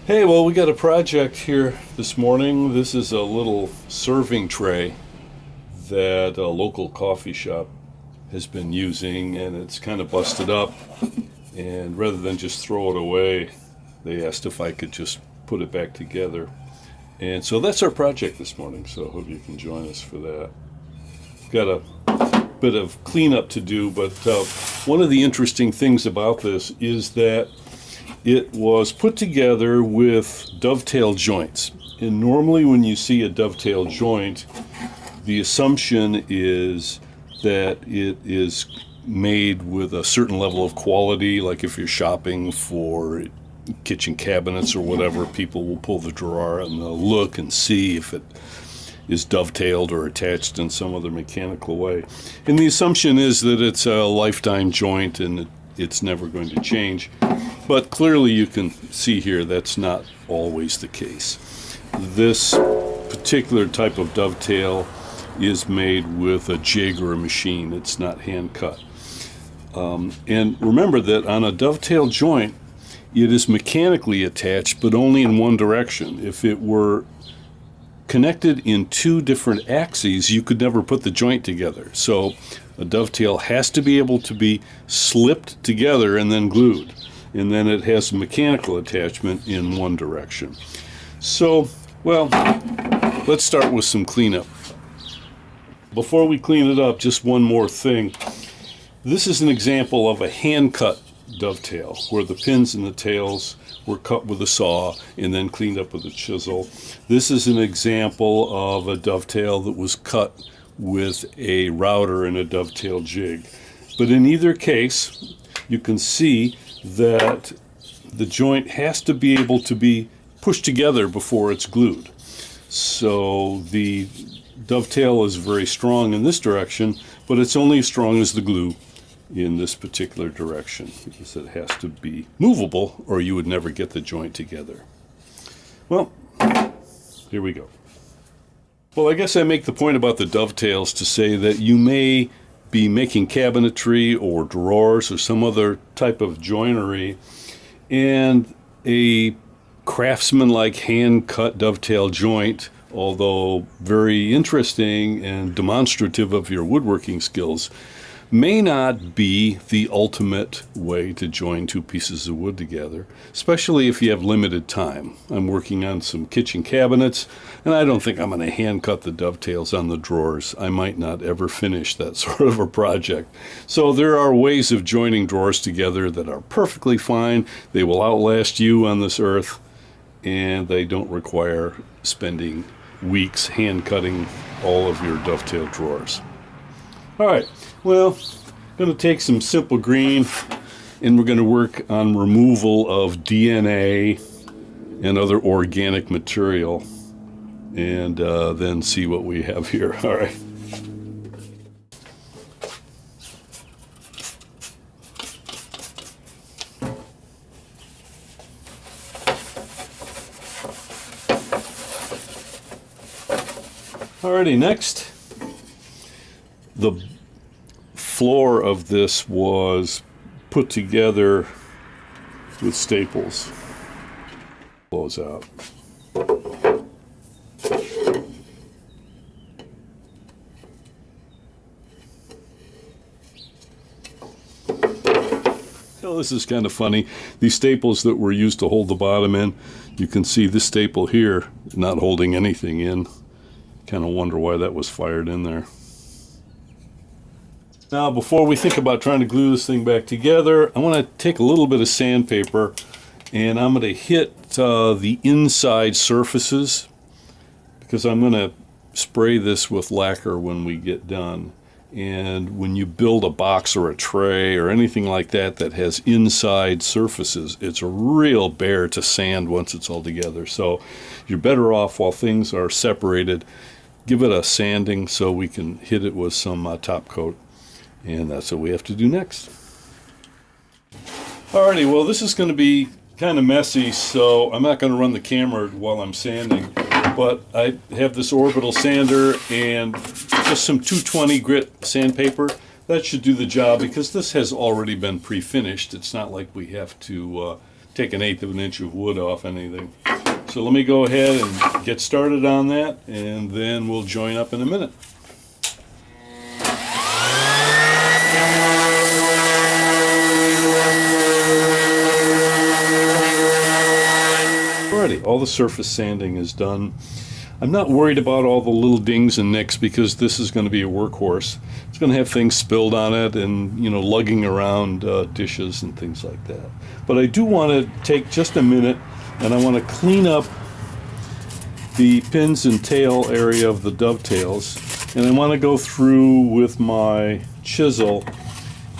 Hey, well, we got a project here this morning. This is a little serving tray that a local coffee shop has been using, and it's kind of busted up. And rather than just throw it away, they asked if I could just put it back together. And so that's our project this morning, so I hope you can join us for that. Got a bit of cleanup to do, but one of the interesting things about this is that it was put together with dovetail joints. And normally when you see a dovetail joint, the assumption is that it is made with a certain level of quality, like if you're shopping for kitchen cabinets or whatever, people will pull the drawer and they'll look and see if it is dovetailed or attached in some other mechanical way. And the assumption is that it's a lifetime joint and it's never going to change. But clearly you can see here that's not always the case. This particular type of dovetail is made with a jig or a machine. It's not hand cut. And remember that on a dovetail joint, it is mechanically attached, but only in one direction. If it were connected in two different axes, you could never put the joint together. So a dovetail has to be able to be slipped together and then glued. And then it has a mechanical attachment in one direction. So, well, let's start with some cleanup. Before we clean it up, just one more thing. This is an example of a hand-cut dovetail, where the pins and the tails were cut with a saw and then cleaned up with a chisel. This is an example of a dovetail that was cut with a router and a dovetail jig. But in either case, you can see that the joint has to be able to be pushed together before it's glued. So the dovetail is very strong in this direction, but it's only as strong as the glue in this particular direction, because it has to be movable or you would never get the joint together. Well, here we go. Well, I guess I make the point about the dovetails to say that you may be making cabinetry or drawers or some other type of joinery, and a craftsman-like hand-cut dovetail joint, although very interesting and demonstrative of your woodworking skills, may not be the ultimate way to join two pieces of wood together, especially if you have limited time. I'm working on some kitchen cabinets, and I don't think I'm going to hand cut the dovetails on the drawers. I might not ever finish that sort of a project. So there are ways of joining drawers together that are perfectly fine. They will outlast you on this earth, and they don't require spending weeks hand cutting all of your dovetail drawers. All right, well, I'm going to take some simple green and we're going to work on removal of DNA and other organic material, and then see what we have here. All right. Alrighty, next, the floor of this was put together with staples. Blows out. Well, this is kind of funny. These staples that were used to hold the bottom in, you can see this staple here not holding anything in. Kind of wonder why that was fired in there. Now, before we think about trying to glue this thing back together, I want to take a little bit of sandpaper and I'm going to hit the inside surfaces, because I'm going to spray this with lacquer when we get done. And when you build a box or a tray or anything like that that has inside surfaces, it's a real bear to sand once it's all together. So you're better off, while things are separated, give it a sanding so we can hit it with some top coat. And that's what we have to do next. Alrighty, well, this is going to be kind of messy, so I'm not going to run the camera while I'm sanding. But I have this orbital sander and just some 220 grit sandpaper. That should do the job, because this has already been pre-finished. It's not like we have to take an eighth of an inch of wood off anything. So let me go ahead and get started on that, and then we'll join up in a minute. Alrighty, all the surface sanding is done. I'm not worried about all the little dings and nicks because this is going to be a workhorse. It's going to have things spilled on it and, you know, lugging around dishes and things like that. But I do want to take just a minute and I want to clean up the pins and tail area of the dovetails. And I want to go through with my chisel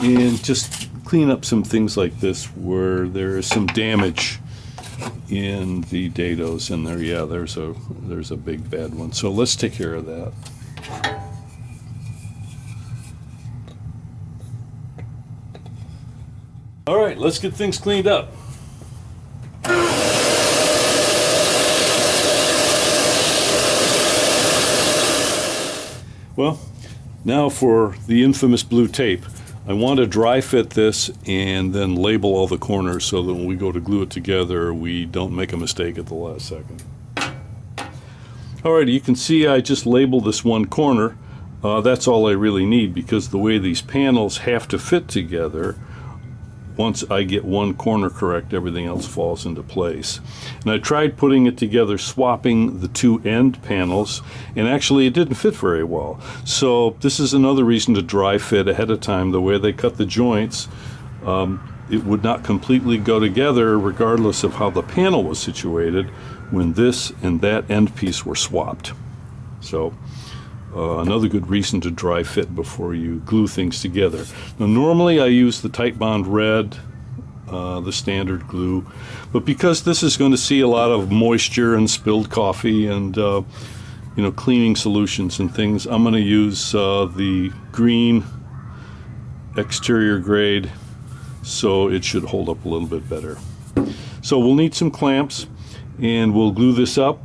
and just clean up some things like this where there is some damage in the dados in there. Yeah, there's a big bad one. So let's take care of that. All right, let's get things cleaned up. Well, now for the infamous blue tape. I want to dry fit this and then label all the corners so that when we go to glue it together, we don't make a mistake at the last second. Alright, you can see I just labeled this one corner. That's all I really need because the way these panels have to fit together, once I get one corner correct, everything else falls into place. And I tried putting it together, swapping the two end panels, and actually it didn't fit very well. So this is another reason to dry fit ahead of time. The way they cut the joints, it would not completely go together regardless of how the panel was situated when this and that end piece were swapped. So another good reason to dry fit before you glue things together. Now normally I use the Titebond Red, the standard glue, but because this is going to see a lot of moisture and spilled coffee and you know, cleaning solutions and things, I'm going to use the green exterior grade, so it should hold up a little bit better. So we'll need some clamps and we'll glue this up,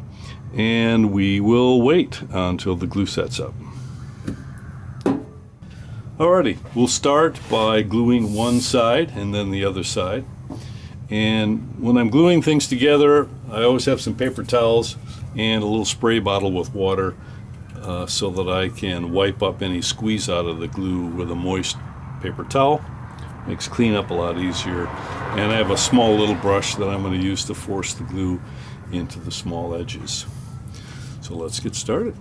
and we will wait until the glue sets up. Alrighty, we'll start by gluing one side and then the other side. And when I'm gluing things together, I always have some paper towels and a little spray bottle with water so that I can wipe up any squeeze out of the glue with a moist paper towel. Makes cleanup a lot easier. And I have a small little brush that I'm going to use to force the glue into the small edges. So let's get started.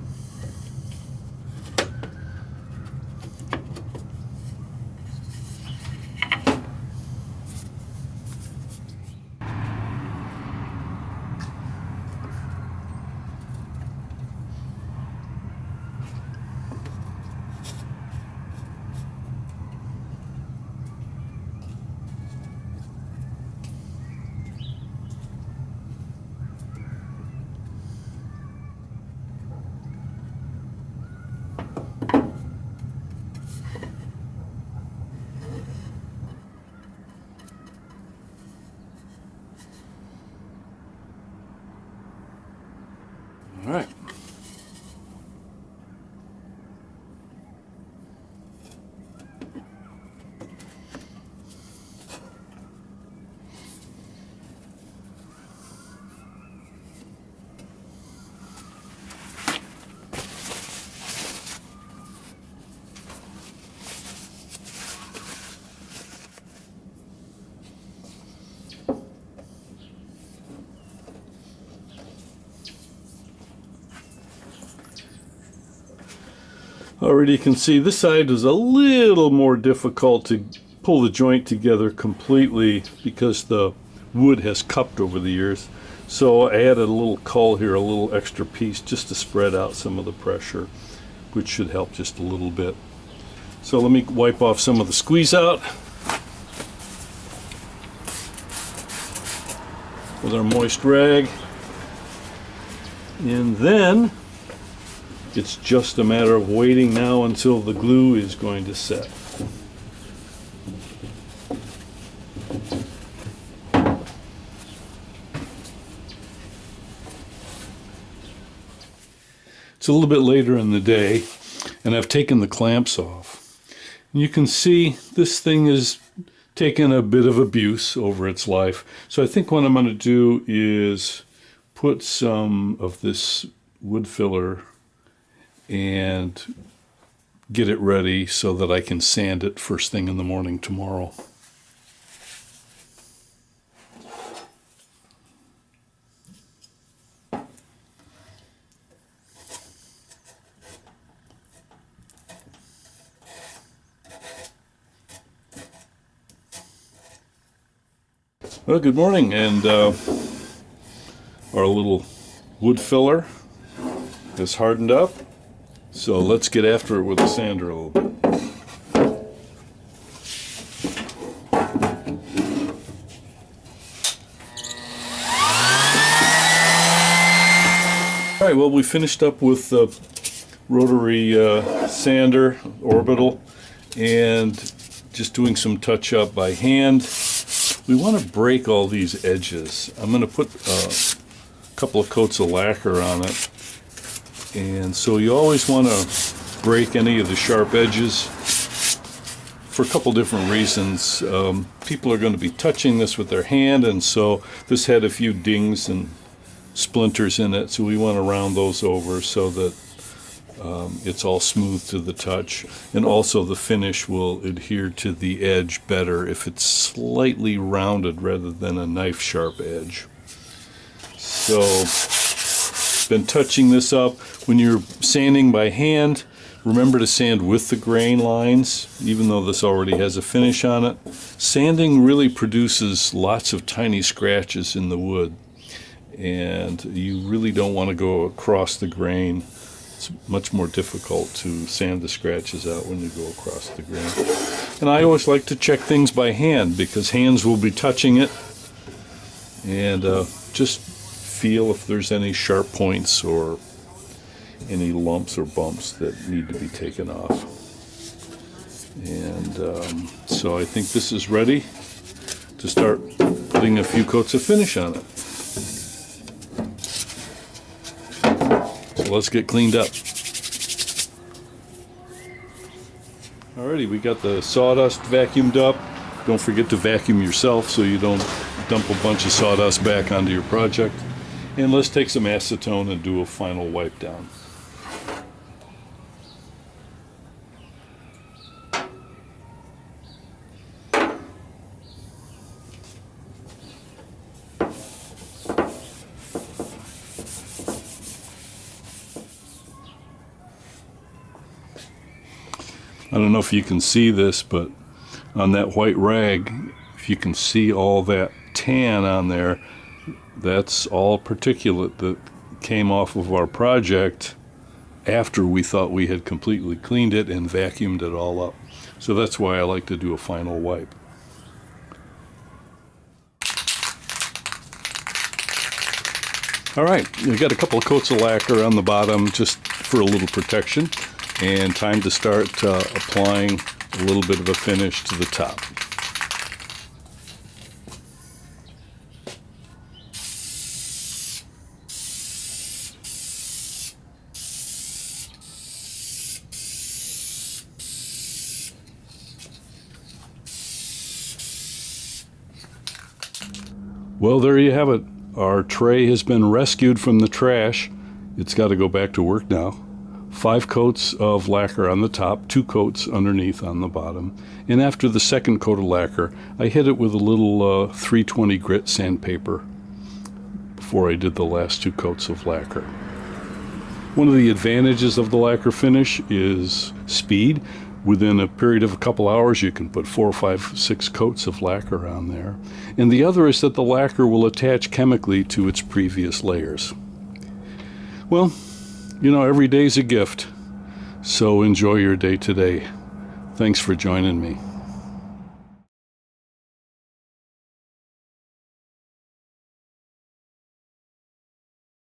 All right. Already you can see this side is a little more difficult to pull the joint together completely because the wood has cupped over the years. So I added a little cull here, a little extra piece just to spread out some of the pressure, which should help just a little bit. So let me wipe off some of the squeeze out with our moist rag. And then it's just a matter of waiting now until the glue is going to set. It's a little bit later in the day, and I've taken the clamps off. And you can see this thing is taken a bit of abuse over its life. So I think what I'm going to do is put some of this wood filler and get it ready so that I can sand it first thing in the morning tomorrow. Well, good morning, and our little wood filler is hardened up, so let's get after it with the sander a little bit. All right, well, we finished up with the rotary sander, orbital, and just doing some touch-up by hand. We want to break all these edges. I'm going to put a couple of coats of lacquer on it. And so you always want to break any of the sharp edges for a couple different reasons. People are going to be touching this with their hand, and so this had a few dings and splinters in it, so we want to round those over so that it's all smooth to the touch, and also the finish will adhere to the edge better if it's slightly rounded rather than a knife sharp edge. So, been touching this up. When you're sanding by hand, remember to sand with the grain lines, even though this already has a finish on it. Sanding really produces lots of tiny scratches in the wood, and you really don't want to go across the grain. It's much more difficult to sand the scratches out when you go across the grain. And I always like to check things by hand because hands will be touching it, and just feel if there's any sharp points or any lumps or bumps that need to be taken off. And so I think this is ready to start putting a few coats of finish on it. So let's get cleaned up. Alrighty, we got the sawdust vacuumed up. Don't forget to vacuum yourself so you don't dump a bunch of sawdust back onto your project. And let's take some acetone and do a final wipe down. I don't know if you can see this, but on that white rag, if you can see all that tan on there, that's all particulate that came off of our project after we thought we had completely cleaned it and vacuumed it all up. So that's why I like to do a final wipe. All right, we got a couple of coats of lacquer on the bottom just for a little protection. And time to start applying a little bit of a finish to the top. Well, there you have it. Our tray has been rescued from the trash. It's got to go back to work now. 5 coats of lacquer on the top, 2 coats underneath on the bottom. And after the second coat of lacquer, I hit it with a little 320 grit sandpaper before I did the last 2 coats of lacquer. One of the advantages of the lacquer finish is speed. Within a period of a couple hours, you can put 4, 5, 6 coats of lacquer on there. And the other is that the lacquer will attach chemically to its previous layers. Well, you know, every day's a gift, so enjoy your day today. Thanks for joining me.